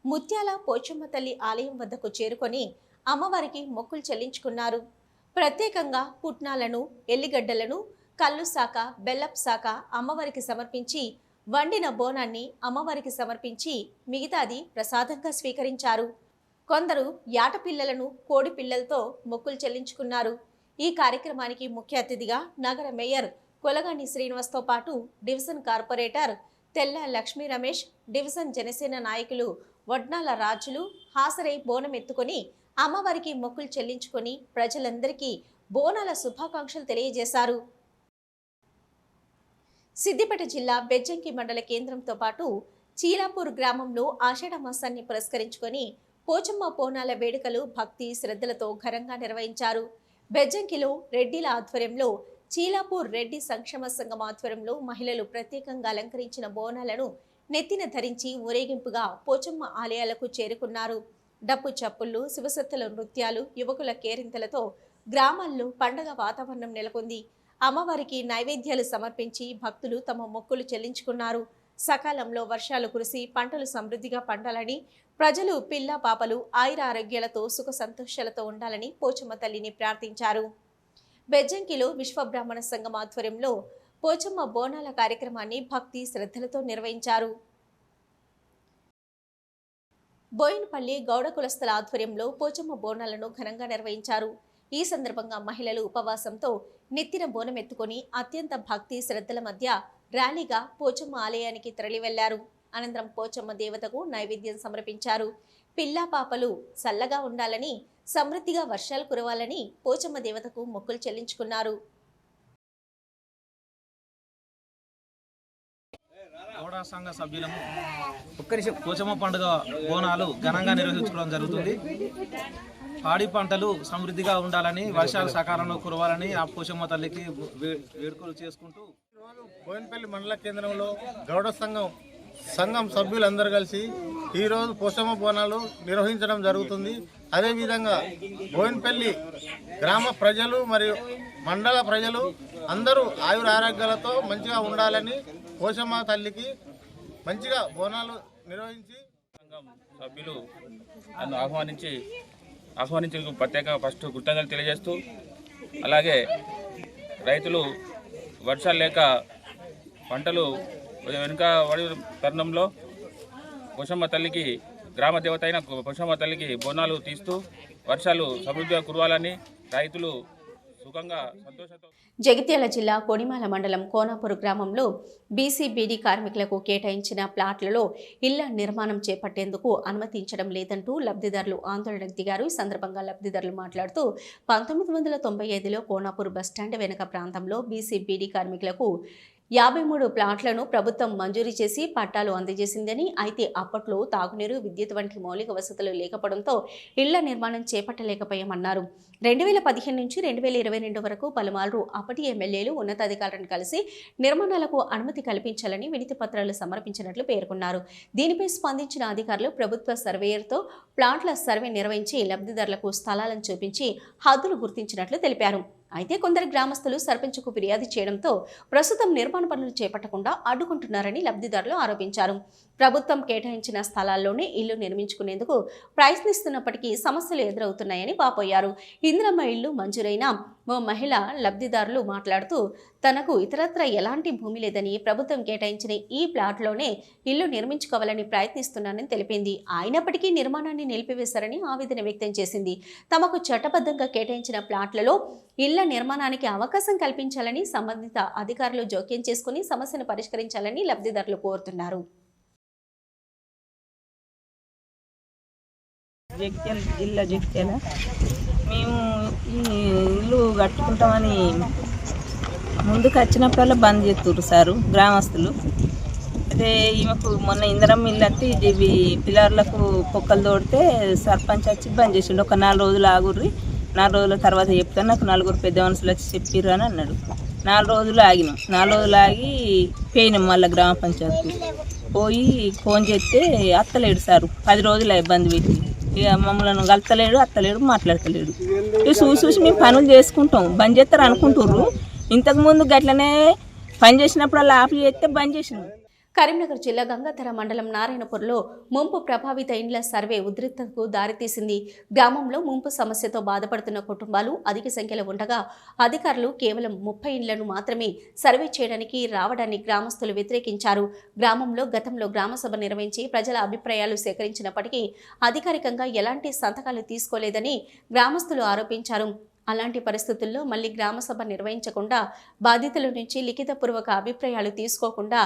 ముత్యాల పోచమ్మ తల్లి ఆలయం వద్దకు చేరుకొని అమ్మవారికి మొక్కులు చెల్లించుకున్నారు. ప్రత్యేకంగా పుట్నాలను, ఎల్లిగడ్డలను, కల్లు శాఖ, బెల్లప్ శాఖ అమ్మవారికి సమర్పించి వండిన బోనాన్ని అమ్మవారికి సమర్పించి మిగతాది ప్రసాదంగా స్వీకరించారు. కొందరు యాట పిల్లలను, కోడి పిల్లలతో మొక్కులు చెల్లించుకున్నారు. ఈ కార్యక్రమానికి ముఖ్య అతిథిగా నగర మేయర్ కొలగాని శ్రీనివాస్తో పాటు డివిజన్ కార్పొరేటర్ తెల్ల లక్ష్మీ రమేష్, డివిజన్ జనసేన నాయకులు వడ్నాల రాజులు హాజరై బోనం ఎత్తుకొని అమ్మవారికి మొక్కులు చెల్లించుకొని ప్రజలందరికీ బోనాల శుభాకాంక్షలు తెలియజేశారు. సిద్దిపేట జిల్లా బెజ్జంకి మండల కేంద్రంతో పాటు చీలాపూర్ గ్రామంలో ఆషాఢ మాసాన్ని పురస్కరించుకొని పోచమ్మ బోనాల వేడుకలు భక్తి శ్రద్ధలతో ఘనంగా నిర్వహించారు. బెజ్జంకిలో రెడ్డిల ఆధ్వర్యంలో, చీలాపూర్ రెడ్డి సంక్షేమ సంఘం ఆధ్వర్యంలో మహిళలు ప్రత్యేకంగా అలంకరించిన బోనాలను నెత్తిన ధరించి ఊరేగింపుగా పోచమ్మ ఆలయాలకు చేరుకున్నారు. డప్పు చప్పుళ్ళు, శివసత్తుల నృత్యాలు, యువకుల కేరింతలతో గ్రామాల్లో పండగ వాతావరణం నెలకొంది. అమ్మవారికి నైవేద్యాలు సమర్పించి భక్తులు తమ మొక్కులు చెల్లించుకున్నారు. సకాలంలో వర్షాలు కురిసి పంటలు సమృద్ధిగా పండాలని, ప్రజలు పిల్ల పాపలు ఆయుర ఆరోగ్యాలతో సుఖ సంతోషాలతో ఉండాలని పోచమ్మ తల్లిని ప్రార్థించారు. బెజ్జంకిలో విశ్వబ్రాహ్మణ సంఘం ఆధ్వర్యంలో పోచమ్మ బోనాల కార్యక్రమాన్ని భక్తి శ్రద్ధలతో నిర్వహించారు. బోయినపల్లి గౌడ కులస్తుల ఆధ్వర్యంలో పోచమ్మ బోనాలను ఘనంగా నిర్వహించారు. ఈ సందర్భంగా మహిళలు ఉపవాసంతో నెత్తిన బోనమెత్తుకొని అత్యంత భక్తి శ్రద్ధల మధ్య ర్యాలీగా పోచమ్మ ఆలయానికి తరలి వెళ్లారు. అనంతరం పోచమ్మ దేవతకు నైవేద్యం సమర్పించారు. పిల్లా పాపలు చల్లగా ఉండాలని, సమృద్ధిగా వర్షాలు కురవాలని పోచమ్మ దేవతకు మొక్కులు చెల్లించుకున్నారు. గౌడ సంఘ సభ్యులము పోచమ్మ పండుగ బోనాలు ఘనంగా నిర్వహించుకోవడం జరుగుతుంది. పాడి పంటలు సమృద్ధిగా ఉండాలని, వర్షాలు సకాలంలో కురవాలని ఆ పోచమ్మ తల్లికి వేడుకలు చేసుకుంటూ బోయినపల్లి మండల కేంద్రంలో గౌడ సంఘం సభ్యులందరూ కలిసి ఈరోజు పోచమ్మ బోనాలు నిర్వహించడం జరుగుతుంది. అదేవిధంగా బోయినపల్లి గ్రామ ప్రజలు మరియు మండల ప్రజలు అందరూ ఆయుర ఆరోగ్యాలతో మంచిగా ఉండాలని పోచమ్మ తల్లికి మంచిగా బోనాలు నిర్వహించి సభ్యులు నన్ను ఆహ్వానించి ప్రత్యేక ఫస్ట్ కృతజ్ఞతలు తెలియజేస్తూ, అలాగే రైతులు వర్షాలు లేక పంటలు వెనుక పడి తరుణంలో పోచమ్మ తల్లికి, గ్రామ దేవత అయిన పోచమ్మ తల్లికి బోనాలు తీస్తూ వర్షాలు సమృద్ధిగా కురవాలని, రైతులు సుఖంగా సంతోషంతో. జగిత్యాల జిల్లా కొడిమాల మండలం కోనాపూర్ గ్రామంలో బీసీబీడీ కార్మికులకు కేటాయించిన ప్లాట్లలో ఇళ్ల నిర్మాణం చేపట్టేందుకు అనుమతించడం లేదంటూ లబ్ధిదారులు ఆందోళనకు దిగారు. ఈ సందర్భంగా లబ్ధిదారులు మాట్లాడుతూ 1995లో కోనాపూర్ బస్టాండ్ వెనుక ప్రాంతంలో బీసీబీడీ కార్మికులకు 53 ప్లాట్లను ప్రభుత్వం మంజూరు చేసి పట్టాలు అందజేసిందని, అయితే అప్పట్లో తాగునీరు, విద్యుత్ వంటి మౌలిక వసతులు లేకపోవడంతో ఇళ్ల నిర్మాణం చేపట్టలేకపోయామన్నారు. 2015 నుంచి 2022 వరకు పలుమార్లు అప్పటి ఎమ్మెల్యేలు ఉన్నతాధికారులను కలిసి నిర్మాణాలకు అనుమతి కల్పించాలని వినతి పత్రాలు సమర్పించినట్లు పేర్కొన్నారు. దీనిపై స్పందించిన అధికారులు ప్రభుత్వ సర్వేయర్తో ప్లాట్ల సర్వే నిర్వహించి లబ్ధిదారులకు స్థలాలను చూపించి హద్దులు గుర్తించినట్లు తెలిపారు. అయితే కొందరు గ్రామస్తులు సర్పంచ్కు ఫిర్యాదు చేయడంతో ప్రస్తుతం నిర్మాణ పనులు చేపట్టకుండా అడ్డుకుంటున్నారని లబ్ధిదారులు ఆరోపించారు. ప్రభుత్వం కేటాయించిన స్థలాల్లోనే ఇల్లు నిర్మించుకునేందుకు ప్రయత్నిస్తున్నప్పటికీ సమస్యలు ఎదురవుతున్నాయని వాపోయారు. ఇందిరమ్మ ఇల్లు మంజూరైన ఓ మహిళ లబ్ధిదారులు మాట్లాడుతూ తనకు ఇతరత్ర ఎలాంటి భూమి లేదని, ప్రభుత్వం కేటాయించిన ఈ ప్లాట్లోనే ఇల్లు నిర్మించుకోవాలని ప్రయత్నిస్తున్నానని తెలిపింది. అయినప్పటికీ నిర్మాణాన్ని నిలిపివేశారని ఆవేదన వ్యక్తం చేసింది. తమకు చట్టబద్ధంగా కేటాయించిన ప్లాట్లలో ఇళ్ల నిర్మాణానికి అవకాశం కల్పించాలని, సంబంధిత అధికారులు జోక్యం చేసుకుని సమస్యను పరిష్కరించాలని లబ్ధిదారులు కోరుతున్నారు. జిల్లా జగిత్యాల మేము ఈ ఇల్లు కట్టుకుంటామని ముందుకు వచ్చినప్పుడల్లా బంద్ చేస్తున్నారు సారు గ్రామస్తులు. అయితే ఈమెకు మొన్న ఇందిరమ్మ ఇల్లు అంటే ఇది పిల్లర్లకు పొక్కలు తోడితే సర్పంచ్ వచ్చి బంద్ చేసిండు. ఒక 4 రోజులు ఆగుర్రి, 4 రోజుల తర్వాత చెప్తాను, నాకు 4 పెద్ద మనుషులు వచ్చి చెప్పిర్రు అని అన్నాడు. 4 రోజులు ఆగినాం. 4 రోజులు ఆగి పోయినాం మళ్ళీ గ్రామ పంచాయతీకి పోయి ఫోన్ చేస్తే అత్తలేడు సారు. 10 రోజులు ఇబ్బంది పెట్టి ఇక మమ్మల్ని కలుతలేడు, అత్తలేడు, మాట్లాడతలేడు. ఇక చూసి మేము పనులు చేసుకుంటాం. బంద్ చేస్తారు అనుకుంటుర్రు. ఇంతకుముందు గట్లనే పని చేసినప్పుడు అలా ఆఫ్ చేస్తే బంద్ చేసినాం. కరీంనగర్ జిల్లా గంగాధర మండలం నారాయణపూర్లో ముంపు ప్రభావిత ఇండ్ల సర్వే ఉద్రిక్తతకు దారితీసింది. గ్రామంలో ముంపు సమస్యతో బాధపడుతున్న కుటుంబాలు అధిక సంఖ్యలో ఉండగా అధికారులు కేవలం 30 ఇండ్లను మాత్రమే సర్వే చేయడానికి రావడాన్ని గ్రామస్తులు వ్యతిరేకించారు. గ్రామంలో గతంలో గ్రామసభ నిర్వహించి ప్రజల అభిప్రాయాలు సేకరించినప్పటికీ అధికారికంగా ఎలాంటి సంతకాలు తీసుకోలేదని గ్రామస్తులు ఆరోపించారు. అలాంటి పరిస్థితుల్లో మళ్లీ గ్రామసభ నిర్వహించకుండా, బాధితుల నుంచి లిఖితపూర్వక అభిప్రాయాలు తీసుకోకుండా,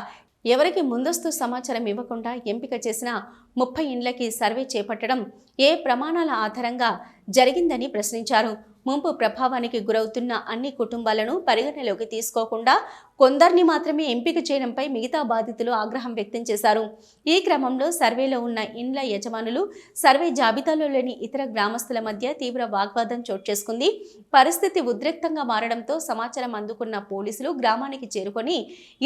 ఎవరికి ముందస్తు సమాచారం ఇవ్వకుండా ఎంపిక చేసిన 30 ఇండ్లకి సర్వే చేపట్టడం ఏ ప్రమాణాల ఆధారంగా జరిగిందని ప్రశ్నించారు. ముంపు ప్రభావానికి గురవుతున్న అన్ని కుటుంబాలను పరిగణలోకి తీసుకోకుండా కొందరిని మాత్రమే ఎంపిక చేయడంపై మిగతా బాధితులు ఆగ్రహం వ్యక్తం చేశారు. ఈ క్రమంలో సర్వేలో ఉన్న ఇండ్ల యజమానులు, సర్వే జాబితాలో లేని ఇతర గ్రామస్తుల మధ్య తీవ్ర వాగ్వాదం చోటు చేసుకుంది. పరిస్థితి ఉద్రిక్తంగా మారడంతో సమాచారం అందుకున్న పోలీసులు గ్రామానికి చేరుకొని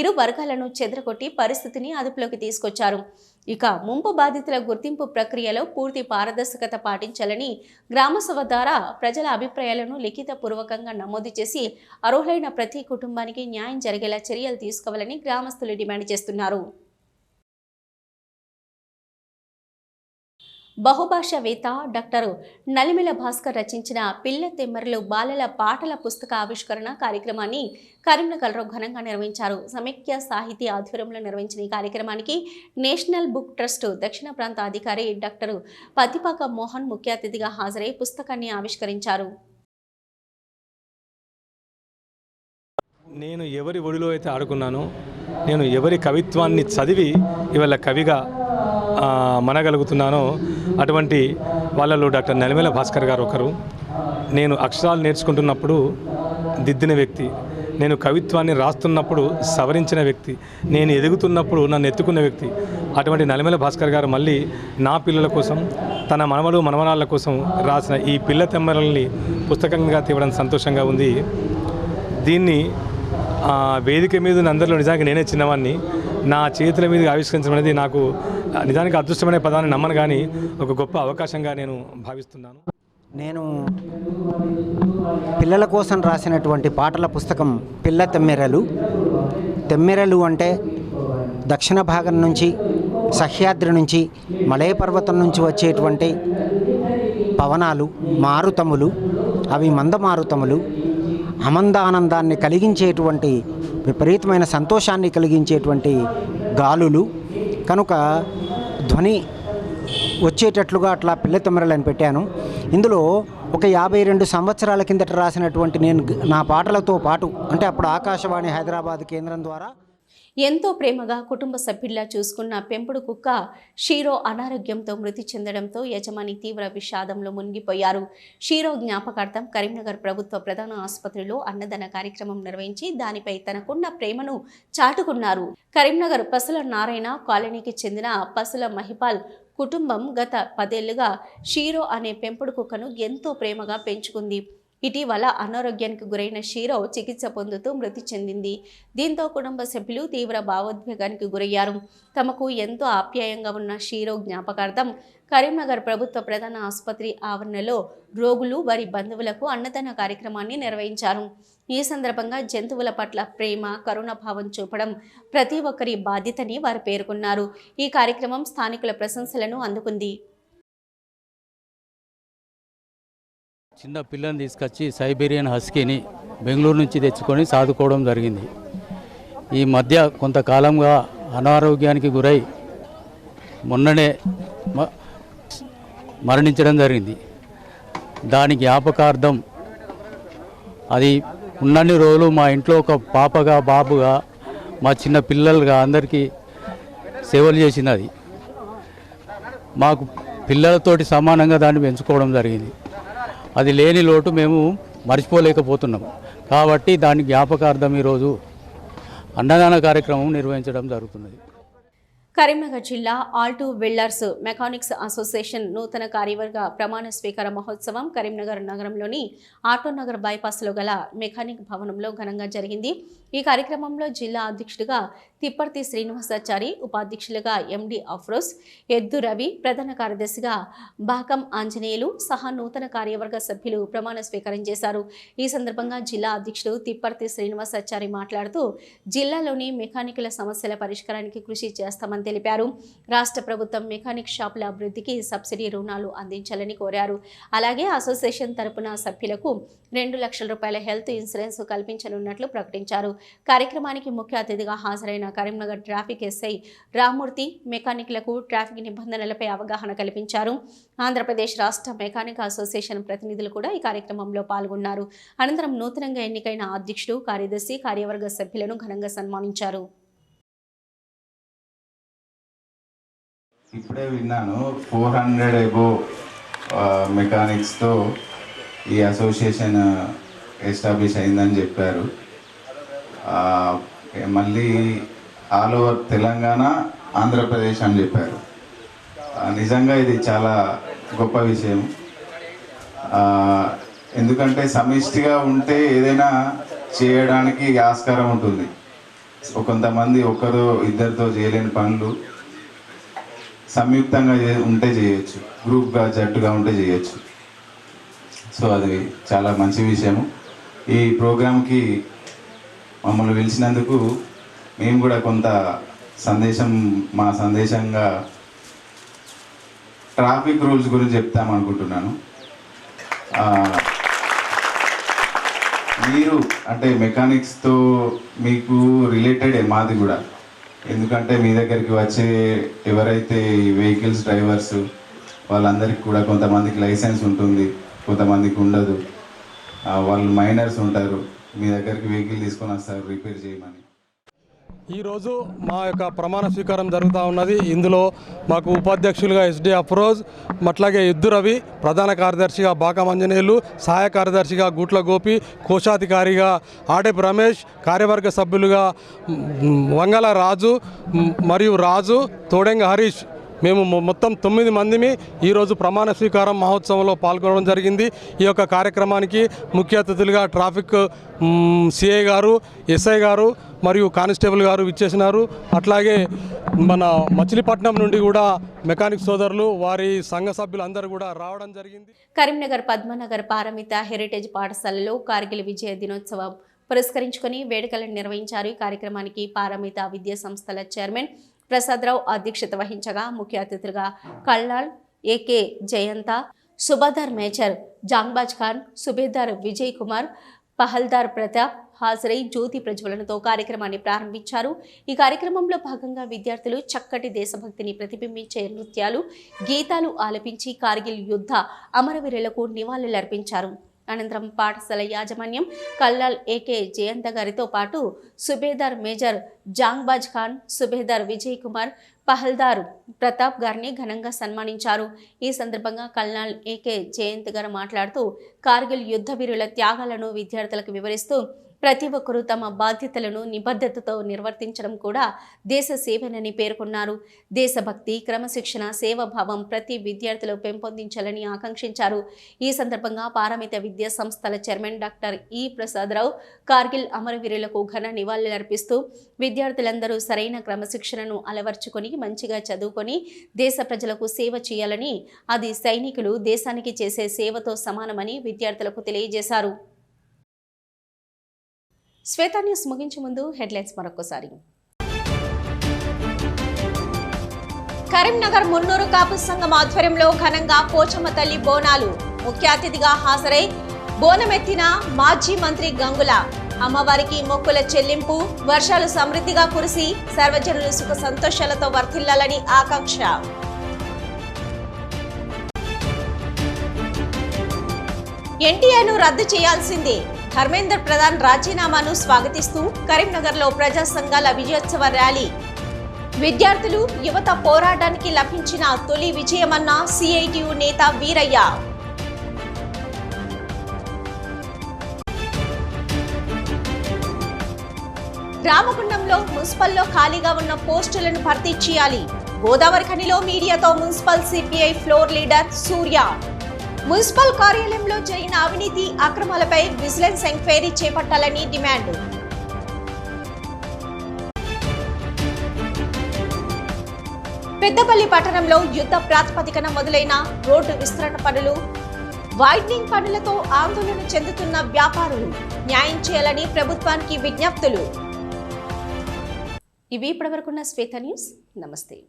ఇరు వర్గాలను చెదరగొట్టి పరిస్థితిని అదుపులోకి తీసుకొచ్చారు. ఇక ముంపు బాధితుల గుర్తింపు ప్రక్రియలో పూర్తి పారదర్శకత పాటించాలని, గ్రామసభ ద్వారా ప్రజల అభిప్రాయాలను లిఖితపూర్వకంగా నమోదు చేసి అర్హులైన ప్రతి కుటుంబానికి న్యాయం జరిగేలా చర్యలు తీసుకోవాలని గ్రామస్తులు డిమాండ్ చేస్తున్నారు. బహుభాషావేత్త డాక్టర్ నలిమిల భాస్కర్ రచించిన పిల్ల తెమ్మరులు బాలల పాటల పుస్తక ఆవిష్కరణ కార్యక్రమాన్ని కరీంనగర్లో ఘనంగా నిర్వహించారు. సమైక్య సాహితీ ఆధ్వర్యంలో నిర్వహించిన ఈ కార్యక్రమానికి నేషనల్ బుక్ ట్రస్ట్ దక్షిణ ప్రాంత అధికారి డాక్టర్ పతిపాక మోహన్ ముఖ్య అతిథిగా హాజరై పుస్తకాన్ని ఆవిష్కరించారు. నేను ఎవరి ఒడిలో అయితే ఆడుకున్నానో, నేను ఎవరి కవిత్వాన్ని చదివి ఇవాళ కవిగా మనగలుగుతున్నానో అటువంటి వాళ్ళలో డాక్టర్ నలిమేల భాస్కర్ గారు ఒకరు. నేను అక్షరాలు నేర్చుకుంటున్నప్పుడు దిద్దిన వ్యక్తి, నేను కవిత్వాన్ని రాస్తున్నప్పుడు సవరించిన వ్యక్తి, నేను ఎదుగుతున్నప్పుడు నన్ను ఎత్తుకున్న వ్యక్తి. అటువంటి నలిమేల భాస్కర్ గారు మళ్ళీ నా పిల్లల కోసం, తన మనవలు మనవరాళ్ళ కోసం రాసిన ఈ పిల్ల తెమ్మరల్ని పుస్తకంగా తీయడం సంతోషంగా ఉంది. దీన్ని వేదిక మీద అందరిలో నిజానికి నేనే చిన్నవాడిని, నా చేతుల మీద ఆవిష్కరించడం అనేది నాకు నిజానికి అదృష్టమైన పదాన్ని నమ్మను, కానీ ఒక గొప్ప అవకాశంగా నేను భావిస్తున్నాను. నేను పిల్లల కోసం రాసినటువంటి పాటల పుస్తకం పిల్ల తెమ్మెరలు. తెమ్మెరలు అంటే దక్షిణ భాగం నుంచి, సహ్యాద్రి నుంచి, మలయ పర్వతం నుంచి వచ్చేటువంటి పవనాలు, మారుతములు. అవి మందమారుతములు, అమందానందాన్ని కలిగించేటువంటి, విపరీతమైన సంతోషాన్ని కలిగించేటువంటి గాలులు. కనుక ధ్వని వచ్చేటట్లుగా అట్లా పిల్ల తెమ్మెరలని పెట్టాను. ఇందులో ఒక 52 సంవత్సరాల కిందట రాసినటువంటి నేను నా పాటలతో పాటు, అంటే అప్పుడు ఆకాశవాణి హైదరాబాద్ కేంద్రం ద్వారా ఎంతో ప్రేమగా కుటుంబ సభ్యుల్లా చూసుకున్న పెంపుడు కుక్క షీరో అనారోగ్యంతో మృతి చెందడంతో యజమాని తీవ్ర విషాదంలో మునిగిపోయారు. షీరో జ్ఞాపకార్థం కరీంనగర్ ప్రభుత్వ ప్రధాన ఆసుపత్రిలో అన్నదాన కార్యక్రమం నిర్వహించి దానిపై తనకున్న ప్రేమను చాటుకున్నారు. కరీంనగర్ పసుల నారాయణ కాలనీకి చెందిన పసుల మహిపాల్ కుటుంబం గత 10 ఏళ్లుగా షీరో అనే పెంపుడు కుక్కను ఎంతో ప్రేమగా పెంచుకుంది. ఇటీవల అనారోగ్యానికి గురైన షీరో చికిత్స పొందుతూ మృతి చెందింది. దీంతో కుటుంబ సభ్యులు తీవ్ర భావోద్వేగానికి గురయ్యారు. తమకు ఎంతో ఆప్యాయంగా ఉన్న షీరో జ్ఞాపకార్థం కరీంనగర్ ప్రభుత్వ ప్రధాన ఆసుపత్రి ఆవరణలో రోగులు, వారి బంధువులకు అన్నదాన కార్యక్రమాన్ని నిర్వహించారు. ఈ సందర్భంగా జంతువుల పట్ల ప్రేమ, కరుణాభావం చూపడం ప్రతి ఒక్కరి బాధ్యతని వారు పేర్కొన్నారు. ఈ కార్యక్రమం స్థానికుల ప్రశంసలను అందుకుంది. చిన్న పిల్లని తీసుకొచ్చి సైబీరియన్ హస్కీని బెంగళూరు నుంచి తెచ్చుకొని సాదుకోవడం జరిగింది. ఈ మధ్య కొంతకాలంగా అనారోగ్యానికి గురై మొన్ననే మరణించడం జరిగింది. దాని జ్ఞాపకార్థం అది ఉన్నన్ని రోజులు మా ఇంట్లో ఒక పాపగా, బాబుగా, మా చిన్న పిల్లలుగా అందరికీ సేవలు చేసింది. అది మాకు పిల్లలతోటి సమానంగా దాన్ని పెంచుకోవడం జరిగింది. అది లేని లోటు మేము మర్చిపోలేకపోతున్నాం. కాబట్టి దాని జ్ఞాపకార్థం ఈరోజు అన్నదాన కార్యక్రమం నిర్వహించడం జరుగుతున్నది. కరీంనగర్ జిల్లా ఆల్టో వెల్డర్స్ మెకానిక్స్ అసోసియేషన్ నూతన కార్యవర్గ ప్రమాణ స్వీకార మహోత్సవం కరీంనగర్ నగరంలోని ఆటోనగర్ బైపాస్లో గల మెకానిక్ భవనంలో ఘనంగా జరిగింది. ఈ కార్యక్రమంలో జిల్లా అధ్యక్షుడిగా తిప్పర్తి శ్రీనివాసాచారి, ఉపాధ్యక్షులుగా ఎండి అఫ్రోజ్, ఎద్దు రవి, ప్రధాన కార్యదర్శిగా బాకం ఆంజనేయులు సహా నూతన కార్యవర్గ సభ్యులు ప్రమాణ స్వీకారం చేశారు. ఈ సందర్భంగా జిల్లా అధ్యక్షుడు తిప్పర్తి శ్రీనివాసాచారి మాట్లాడుతూ జిల్లాలోని మెకానికుల సమస్యల పరిష్కారానికి కృషి చేస్తామని తెలిపారు. రాష్ట్ర ప్రభుత్వం మెకానిక్ షాపుల అభివృద్ధికి సబ్సిడీ రుణాలు అందించాలని కోరారు. అలాగే అసోసియేషన్ తరపున సభ్యులకు 2 లక్షల రూపాయల హెల్త్ ఇన్సూరెన్స్ కల్పించనున్నట్లు ప్రకటించారు. కార్యక్రమానికి ముఖ్య అతిథిగా హాజరైన కరీంనగర్ ట్రాఫిక్ ఎస్ఐ రామ్మూర్తి మెకానిక్లకు ట్రాఫిక్ నిబంధనలపై అవగాహన కల్పించారు. ఆంధ్రప్రదేశ్ రాష్ట్ర మెకానిక్ అసోసియేషన్ ప్రతినిధులు కూడా ఈ కార్యక్రమంలో పాల్గొన్నారు. అనంతరం నూతనంగా ఎన్నికైన అధ్యక్షుడు, కార్యదర్శి, కార్యవర్గ సభ్యులను ఘనంగా సన్మానించారు. ఇప్పుడే విన్నాను 400 ఎబో మెకానిక్స్తో ఈ అసోసియేషన్ ఎస్టాబ్లిష్ అయిందని చెప్పారు. మళ్ళీ ఆల్ ఓవర్ తెలంగాణ, ఆంధ్రప్రదేశ్ అని చెప్పారు. నిజంగా ఇది చాలా గొప్ప విషయం. ఎందుకంటే సమిష్టిగా ఉంటే ఏదైనా చేయడానికి ఆస్కారం ఉంటుంది. కొంతమంది ఒకరు ఇద్దరితో చేయలేని పనులు సంయుక్తంగా ఉంటే చేయొచ్చు, గ్రూప్గా జట్టుగా ఉంటే చేయొచ్చు. సో అది చాలా మంచి విషయము. ఈ ప్రోగ్రాంకి మమ్మల్ని పిలిచినందుకు మేము కూడా కొంత మా సందేశంగా ట్రాఫిక్ రూల్స్ గురించి చెప్తామనుకుంటున్నాను. మీరు అంటే మెకానిక్స్తో మీకు రిలేటెడ్ మాది కూడా. ఎందుకంటే మీ దగ్గరికి వచ్చే ఎవరైతే వెహికల్స్ డ్రైవర్స్ వాళ్ళందరికీ కూడా కొంతమందికి లైసెన్స్ ఉంటుంది, కొంతమందికి ఉండదు, వాళ్ళు మైనర్స్ ఉంటారు. మీ దగ్గరికి వెహికల్ తీసుకొని వస్తారు రిపేర్ చేయమని. ఈరోజు మా యొక్క ప్రమాణ స్వీకారం జరుగుతూ ఉన్నది. ఇందులో మాకు ఉపాధ్యక్షులుగా ఎస్డి అఫ్రోజ్, అట్లాగే ఎద్దు రవి, ప్రధాన కార్యదర్శిగా బాకా మంజనేయులు, సహాయ కార్యదర్శిగా గూట్ల గోపి, కోశాధికారిగా ఆటెపు రమేష్, కార్యవర్గ సభ్యులుగా వంగల రాజు మరియు రాజు, తోడెంగ హరీష్, మేము మొత్తం 9 మందిమి ఈరోజు ప్రమాణ స్వీకారం మహోత్సవంలో పాల్గొనడం జరిగింది. ఈ యొక్క కార్యక్రమానికి ముఖ్య అతిథులుగా ట్రాఫిక్ సిఐ గారు, ఎస్ఐ గారు మరియు కానిస్టేబుల్ గారు విచ్చేసినారు. అట్లాగే మన మచిలీపట్నం నుండి కూడా మెకానిక్ సోదరులు, వారి సంఘ సభ్యులు అందరూ కూడా రావడం జరిగింది. కరీంనగర్ పద్మనగర్ పారమిత హెరిటేజ్ పాఠశాలలో కార్గిల్ విజయ దినోత్సవం పురస్కరించుకొని వేడుకలను నిర్వహించారు. ఈ కార్యక్రమానికి పారమిత విద్యా సంస్థల చైర్మన్ ప్రసాదరావు అధ్యక్షత వహించగా ముఖ్య అతిథులుగా కల్లాల్ ఏకే జయంత, సుబేదార్ మేజర్ జాంగ్బాజ్ ఖాన్, సుబేదార్ విజయ్ కుమార్, పహల్దార్ ప్రతాప్ హాజరై జ్యోతి ప్రజ్వలనతో కార్యక్రమాన్ని ప్రారంభించారు. ఈ కార్యక్రమంలో భాగంగా విద్యార్థులు చక్కటి దేశభక్తిని ప్రతిబింబించే నృత్యాలు, గీతాలు ఆలపించి కార్గిల్ యుద్ధ అమరవీరులకు నివాళులర్పించారు. అనంతరం పాఠశాల యాజమాన్యం కల్లాల్ ఏకే జయంత గారితో పాటు సుబేదార్ మేజర్ జాంగ్బాజ్ ఖాన్, సుబేదార్ విజయ్ కుమార్, పహల్దార్ ప్రతాప్ గారిని ఘనంగా సన్మానించారు. ఈ సందర్భంగా కల్లాల్ ఏకే జయంత్ గారు మాట్లాడుతూ కార్గిల్ యుద్ధ వీరుల త్యాగాలను విద్యార్థులకు వివరిస్తూ ప్రతి ఒక్కరూ తమ బాధ్యతలను నిబద్ధతతో నిర్వర్తించడం కూడా దేశ సేవనని పేర్కొన్నారు. దేశభక్తి, క్రమశిక్షణ, సేవాభావం ప్రతి విద్యార్థులు పెంపొందించాలని ఆకాంక్షించారు. ఈ సందర్భంగా పారమిత విద్యా సంస్థల చైర్మన్ డాక్టర్ ఈ ప్రసాదరావు కార్గిల్ అమరవీరులకు ఘన నివాళులర్పిస్తూ విద్యార్థులందరూ సరైన క్రమశిక్షణను అలవర్చుకొని మంచిగా చదువుకొని దేశ ప్రజలకు సేవ చేయాలని, అది సైనికులు దేశానికి చేసే సేవతో సమానమని విద్యార్థులకు తెలియజేశారు. శ్వేత న్యూస్ ముగించే ముందు హెడ్లైన్స్ మరొకసారి. కరీంనగర్ మున్నూరు కాపు సంఘం ఆధ్వర్యంలో ఘనంగా పోచమ్మ తల్లి బోనాలు. ముఖ్య అతిథిగా హాజరై బోనమెత్తిన మాజీ మంత్రి గంగుల. అమ్మవారికి మొక్కుల చెల్లింపు, వర్షాలు సమృద్ధిగా కురిసి సర్వజనులు సుఖ సంతోషాలతో వర్ధిల్లాలని ఆకాంక్ష. ఎన్టీఏను రద్దు చేయాల్సిందే, ధర్మేందర్ ప్రధాన్ రాజీనామాను స్వాగతిస్తూ కరీంనగర్లో ప్రజా సంఘాల విజయోత్సవ ర్యాలీ. విద్యార్థులు, యువత పోరాటానికి లభించిన తొలి విజయమన్న సిఐటియు నేత వీరయ్య. రామగుండంలో మున్సిపల్లో ఖాళీగా ఉన్న పోస్టులను భర్తీ చేయాలి. గోదావరి ఖనిలో మీడియాతో మున్సిపల్ సిపిఐ ఫ్లోర్ లీడర్ సూర్య. మున్సిపల్ కార్యాలయంలో జరిగిన అవినీతి అక్రమాలపై విజిలెన్స్ ఎంక్వైరీ చేపట్టాలని డిమాండ్. పెద్దపల్లి పట్టణంలో యుద్ధ ప్రాతిపదికన మొదలైన రోడ్డు విస్తరణ పనులు, వైడనింగ్ పనులతో ఆందోళన చెందుతున్న వ్యాపారులు. న్యాయం చేయాలని ప్రభుత్వానికి విజ్ఞప్తులు. ఇవి ఇప్పటివరకున్న శ్వేత న్యూస్. నమస్తే.